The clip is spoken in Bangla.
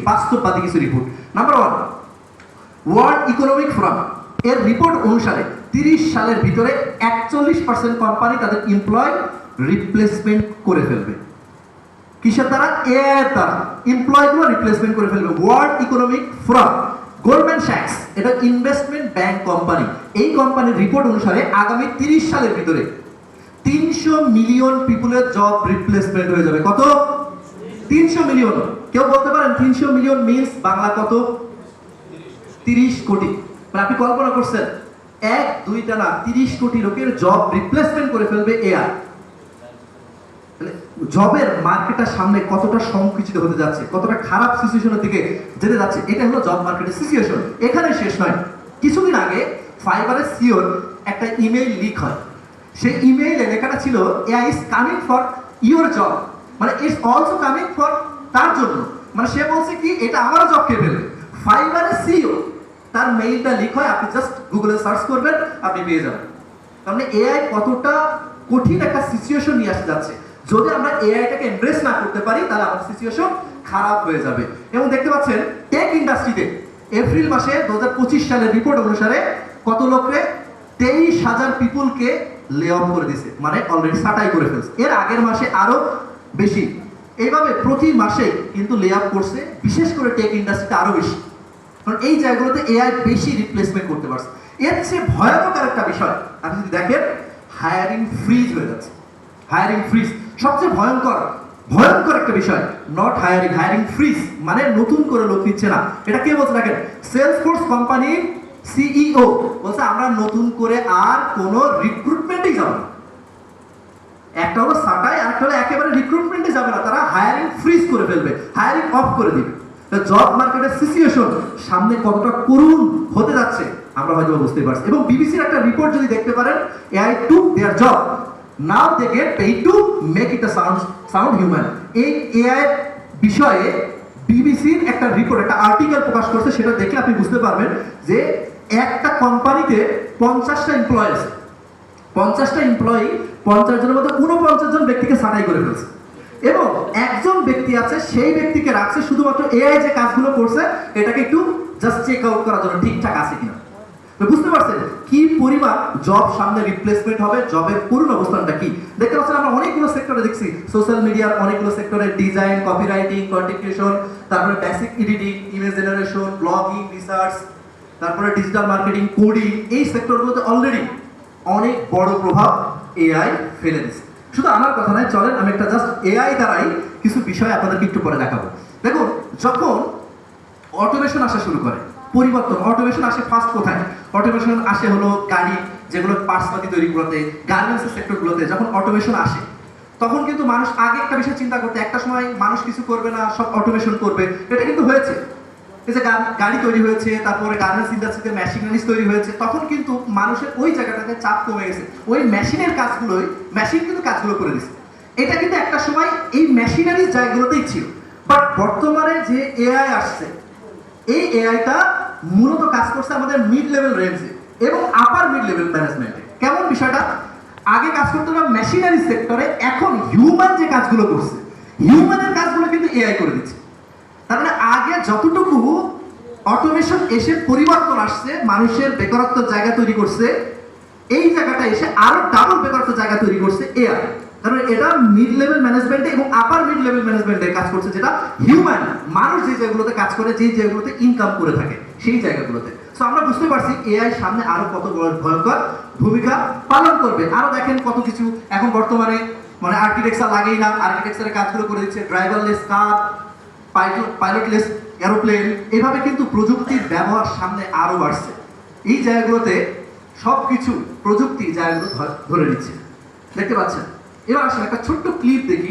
বাস্তববাদী কিছু report. Number 1, world economic forum এর রিপোর্ট অনুসারে 30 সালের ভিতরে 41% কোম্পানি তাদের এমপ্লয় রিপ্লেসমেন্ট করে ফেলবে। কিসের দ্বারা? এর দ্বারা এমপ্লয়গুলো রিপ্লেসমেন্ট করে ফেলবে। World economic forum, Goldman sax, এটা ইনভেস্টমেন্ট ব্যাংক কোম্পানি, এই কোম্পানির রিপোর্ট অনুসারে আগামী 30 সালের ভিতরে 300 মিলিয়ন পিপুলের জব রিপ্লেসমেন্ট হয়ে যাবে। কত? 300 মিলিয়ন। কেউ বলতে পারেন 300 মিলিয়ন মিন্স বাংলা কত? 30 কোটি। মানে আপনি কল্পনা করছেন 1-2টা না 30 কোটি লোকের জব রিপ্লেসমেন্ট করে ফেলবে এআই। জবের মার্কেটটা সামনে কতটা সংকুচিত হতে যাচ্ছে, কতটা খারাপ সিচুয়েশনের দিকে যেতে যাচ্ছে, এটা হলো জব মার্কেটের সিচুয়েশন। এখানে শেষ নয়। কিছুদিন আগে ফাইবারের সিওর একটা ইমেইল লিক হয়। সেই ইমেইলে লেখাটা ছিল AI is coming for your job, মানে ইটস অলসো কামিং ফর তার জন্য। মানে সে বলছে কি এটা আমারও জব খেয়ে ফেলবে। ফাইবারের সিও তার মেইলটা লিক হয়, আপনি জাস্ট গুগলে সার্চ করবেন, আপনি পেয়ে যাবেন। তার মানে এআই কতটা কঠিন একটা সিচুয়েশন নিয়ে আসতে যাচ্ছে। যদি আমরা এআইটাকে এমব্রেস না করতে পারি তাহলে আমাদের সিচুয়েশন খারাপ হয়ে যাবে। এবং দেখতে পাচ্ছেন টেক ইন্ডাস্ট্রিতে এপ্রিল মাসে 2025 সালের রিপোর্ট অনুসারে কত লোকরে 23,000 পিপুলকে লে অফ করে দিয়েছে, মানে অলরেডি ছাঁটাই করে ফেলছে। এর আগের মাসে আরো বেশি। এইভাবে প্রতি মাসে কিন্তু লে অফ করছে, বিশেষ করে টেক ইন্ডাস্ট্রিতে আরো বেশি, কারণ এই জায়গাগুলোতে এআই বেশি রিপ্লেসমেন্ট করতে পারছে। এর চেয়ে ভয়ানক একটা বিষয় আপনি যদি দেখেন, হায়ারিং ফ্রিজ হয়ে যাচ্ছে। হায়ারিং ফ্রিজ সবচেয়ে ভয়ঙ্কর একটা বিষয়। নট হায়ারিং, হায়ারিং ফ্রিজ মানে নতুন করে লোক নিচ্ছে না। এটা কে বলছে দেখেন, সেলসফোর্স কোম্পানি সিইও বলছে আমরা নতুন করে আর কোনো রিক্রুটমেন্টেই যাব না। একটা হলো ছাঁটাই, আর একটা হলো একেবারে রিক্রুটমেন্টে যাবে না, তারা হায়ারিং ফ্রিজ করে ফেলবে, হায়ারিং অফ করে দিবে। জব মার্কেটের সিচুয়েশন সামনে কতটা করুণ হতে যাচ্ছে আমরা হয়তো বুঝতে পারছি। এবং বিবিসির একটা রিপোর্ট যদি দেখতে পারেন, AI took their job, now they get paid to make it a sound human. এই এআই বিষয়ে বিবিসির একটা রিপোর্ট, একটা আর্টিকেল প্রকাশ করছে, সেটা দেখলে আপনি বুঝতে পারবেন যে একটা কোম্পানিতে 50টা এমপ্লয়ি আছে। 50টা এমপ্লয়ি 50 জনের মধ্যে 49 জন ব্যক্তিকে ছাঁটাই করে ফেলছে। এবং একজন ব্যক্তি আছে, সেই ব্যক্তিকে রাখছে শুধুমাত্র এআই যে কাজগুলো করছে এটাকে একটু জাস্ট চেক আউট করার জন্য, ঠিকঠাক আছে কিনা। বুঝতে পারছেন কি পরিমাণ জব সামনে রিপ্লেসমেন্ট হবে, জবের করুণ অবস্থানটা কি। দেখতে পাচ্ছেন আমরা অনেকগুলো সেক্টরে দেখছি, সোশ্যাল মিডিয়ার অনেকগুলো সেক্টরে, ডিজাইন, কপিরাইটিং, কন্টেন্ট ক্রিয়েশন, তারপরে basic editing, image generation, blogging, research, তারপরে ডিজিটাল মার্কেটিং, কোডিং, এই সেক্টরগুলোতে অলরেডি অনেক বড় প্রভাব এআই ফেলে দিচ্ছে। শুধু আমার কথা নয়, চলেন আমি একটা জাস্ট এআই দ্বারাই কিছু বিষয় আপনাদেরকে একটু পরে দেখাবো। দেখুন, যখন অটোমেশন আসা শুরু করে, পরিবর্তন, অটোমেশন আসে ফার্স্ট কোথায়? অটোমেশন আসে হলো গাড়ি, যেগুলো পার্টসপাতি তৈরি করতে, গার্মেন্টসের সেক্টরগুলোতে যখন অটোমেশন আসে, তখন কিন্তু মানুষ আগে একটা বিষয় চিন্তা করতে, একটা সময় মানুষ কিছু করবে না, সব অটোমেশন করবে। এটা কিন্তু হয়েছে, এই যে গাড়ি তৈরি হয়েছে, তারপরে গার্মেন্টস ইন্ডাস্ট্রিতে মেশিনারিজ তৈরি হয়েছে, তখন কিন্তু মানুষের ওই জায়গাটাতে চাপ কমে গেছে, ওই মেশিনের কাজগুলোই মেশিন কিন্তু কাজগুলো করে দিচ্ছে। এটা কিন্তু একটা সময় এই মেশিনারিজ জায়গাগুলোতেই ছিল। বাট বর্তমানে যে এআই আসছে, এই এআইটা মূলত কাজ করছে আমাদের মিড লেভেল রেঞ্জে এবং আপার মিড লেভেল ম্যানেজমেন্টে। কেমন বিষয়টা? আগে কাজ করতে না মেশিনারি সেক্টরে, এখন হিউম্যান যে কাজগুলো করছে, হিউম্যানের কাজগুলো কিন্তু এআই করে দিচ্ছে। তার মানে আগে যতটুকু অটোমেশন এসে পরিবর্তন আসছে, মানুষের বেকারত্বের জায়গা তৈরি করছে, এই জায়গাটা এসে আরো ডাবল বেকারত্বের জায়গা তৈরি করছে এআই। কারণ এটা মিড লেভেল ম্যানেজমেন্টে এবং আপার মিড লেভেল ম্যানেজমেন্টে কাজ করছে, যেটা হিউম্যান, মানুষ যে জায়গাগুলোতে কাজ করে, যে জায়গাগুলোতে ইনকাম করে থাকে, সেই জায়গাগুলোতে। সো আমরা বুঝতে পারছি এআই সামনে আরো কত বড় ভয়ঙ্কর ভূমিকা পালন করবে। আরো দেখেন কত কিছু এখন বর্তমানে, মানে আর্কিটেকচার লাগেই না, আর্কিটেকচারের কাজগুলো করে দিচ্ছে, ড্রাইভারলেস কার, পাইলটলেস এরোপ্লেন। এভাবে কিন্তু প্রযুক্তির ব্যবহার সামনে আরো বাড়ছে। এই জায়গাগুলোতে সবকিছু প্রযুক্তি জায়গাগুলো ধরে নিচ্ছে, দেখতে পাচ্ছেন। এবার আসলে একটা ছোট্ট ক্লিপ দেখি।